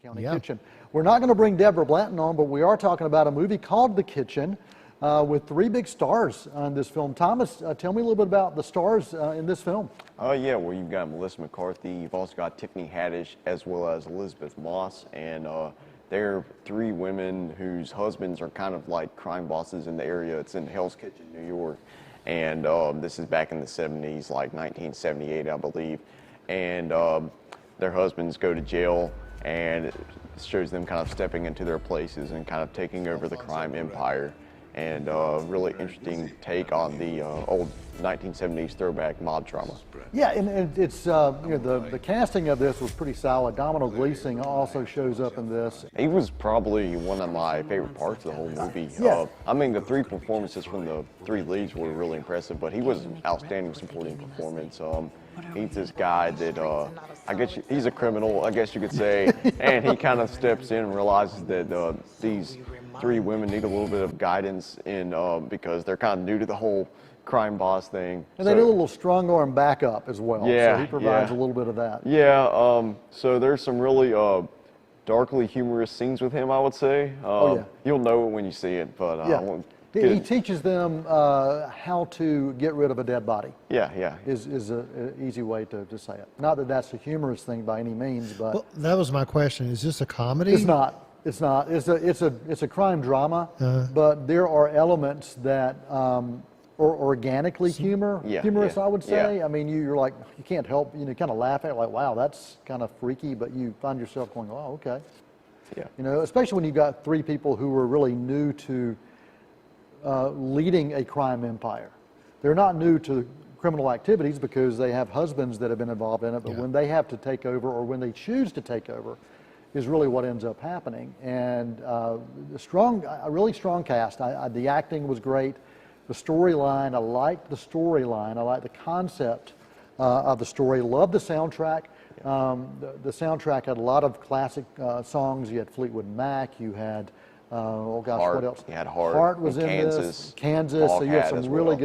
County Kitchen. We're not going to bring Deborah Blanton on, but we are talking about a movie called The Kitchen with three big stars in this film. Thomas, tell me a little bit about the stars in this film. Oh, yeah, well, you've got Melissa McCarthy, you've also got Tiffany Haddish, as well as Elizabeth Moss, and they're three women whose husbands are kind of like crime bosses in the area. It's in Hell's Kitchen, New York, and this is back in the 70s, like 1978, I believe, and their husbands go to jail, and it shows them kind of stepping into their places and kind of taking over the crime empire. And really interesting take on the old 1970s throwback mob drama. Yeah, and it's you know, the casting of this was pretty solid. Domhnall Gleeson also shows up in this. He was probably one of my favorite parts of the whole movie. Yeah. I mean, the three performances from the three leads were really impressive, but he was an outstanding supporting performance. He's this guy that he's a criminal, I guess you could say, and he kind of steps in and realizes that these three women need a little bit of guidance in because they're kind of new to the whole crime boss thing. And they do a little strong arm backup as well. Yeah, so he provides a little bit of that. Yeah, so there's some really darkly humorous scenes with him, I would say. You'll know it when you see it, but I won't. He teaches them how to get rid of a dead body. Yeah. Is an easy way to say it. Not that that's a humorous thing by any means, but well, that was my question. Is this a comedy? It's not. It's not. It's a crime drama, but there are elements that are organically humorous. I would say. Yeah. I mean, you're like you can't help kind of laugh at it, like, wow, that's kind of freaky, but you find yourself going, oh, okay. Yeah. Especially when you've got three people who are really new to leading a crime empire. They're not new to criminal activities because they have husbands that have been involved in it, but when they have to take over or when they choose to take over is really what ends up happening. And a really strong cast. The acting was great. The storyline, I liked the storyline. I liked the concept of the story. Loved the soundtrack. The soundtrack had a lot of classic songs. You had Fleetwood Mac. You had Heart. what else? You had Heart. Heart was in Kansas. this. Kansas. So you have some really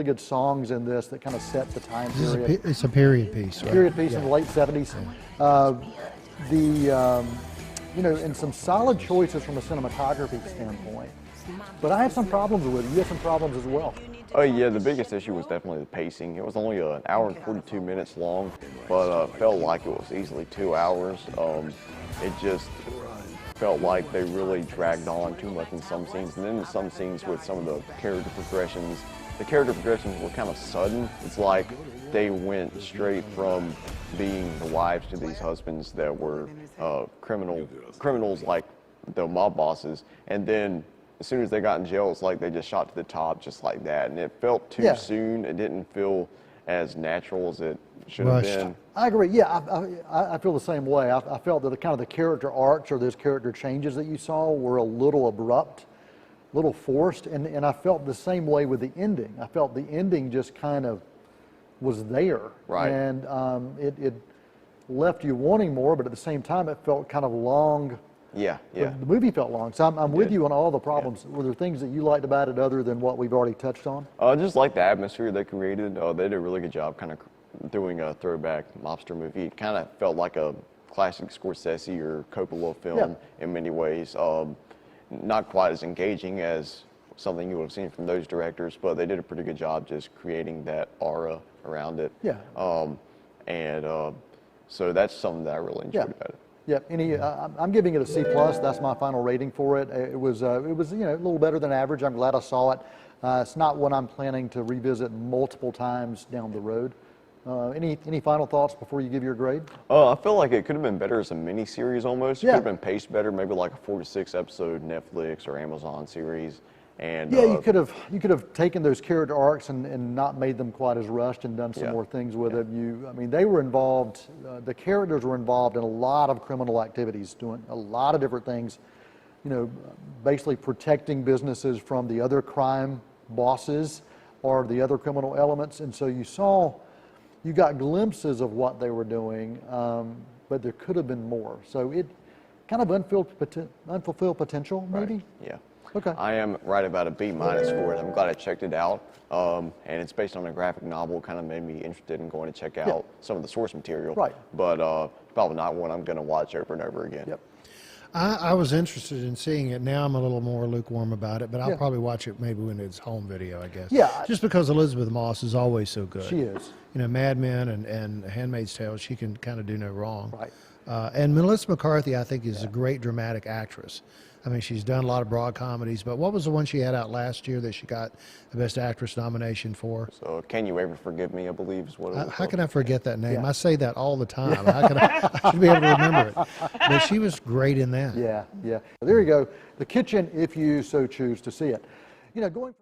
good songs in this that kind of set the time period. It's a period piece. Right? Period piece in the late 70s. And some solid choices from a cinematography standpoint. But I had some problems with it. You had some problems as well. Oh yeah, the biggest issue was definitely the pacing. It was only an hour and 42 minutes long, but felt like it was easily 2 hours. It just felt like they really dragged on too much in some scenes, and then in some scenes with some of the character progressions were kind of sudden. It's like they went straight from being the wives to these husbands that were criminals like the mob bosses, and then as soon as they got in jail, it's like they just shot to the top just like that, and it felt too soon. It didn't feel as natural as it should have been. I agree. Yeah, I feel the same way. I felt that the kind of the character arcs or those character changes that you saw were a little abrupt, a little forced, and I felt the same way with the ending. I felt the ending just kind of was there, right? And it left you wanting more, but at the same time, it felt kind of long. Yeah. The movie felt long, so I'm with you on all the problems. Were there things that you liked about it other than what we've already touched on? Just like the atmosphere they created. They did a really good job kind of doing a throwback mobster movie. It kind of felt like a classic Scorsese or Coppola film in many ways. Not quite as engaging as something you would have seen from those directors, but they did a pretty good job just creating that aura around it. Yeah. So that's something that I really enjoyed about it. Yeah, I'm giving it a C+. That's my final rating for it. It was a little better than average. I'm glad I saw it. It's not one I'm planning to revisit multiple times down the road. Any final thoughts before you give your grade? I feel like it could have been better as a mini series almost. It could have been paced better, maybe like a 4 to 6 episode Netflix or Amazon series. And you could have taken those character arcs and not made them quite as rushed and done some more things with it. I mean, they were involved. The characters were involved in a lot of criminal activities, doing a lot of different things. Basically protecting businesses from the other crime bosses or the other criminal elements. And so you got glimpses of what they were doing, but there could have been more. So it kind of unfulfilled potential, maybe. Right. Yeah. Okay. I am right about a B- for it. I'm glad I checked it out. And it's based on a graphic novel. Kind of made me interested in going to check out some of the source material. Right. But probably not one I'm going to watch over and over again. Yep. I was interested in seeing it. Now I'm a little more lukewarm about it, but I'll Yeah. probably watch it maybe when it's home video, I guess. Yeah. Just because Elizabeth Moss is always so good. She is. You know, Mad Men and Handmaid's Tale, she can kind of do no wrong. Right. And Melissa McCarthy, I think, is a great dramatic actress. I mean, she's done a lot of broad comedies, but what was the one she had out last year that she got the Best Actress nomination for? So Can You Ever Forgive Me, I believe is what it was. How can I forget that name? Yeah. I say that all the time. How can I should be able to remember it. But she was great in that. Yeah, yeah. There you go. The Kitchen, if you so choose to see it. You know, going.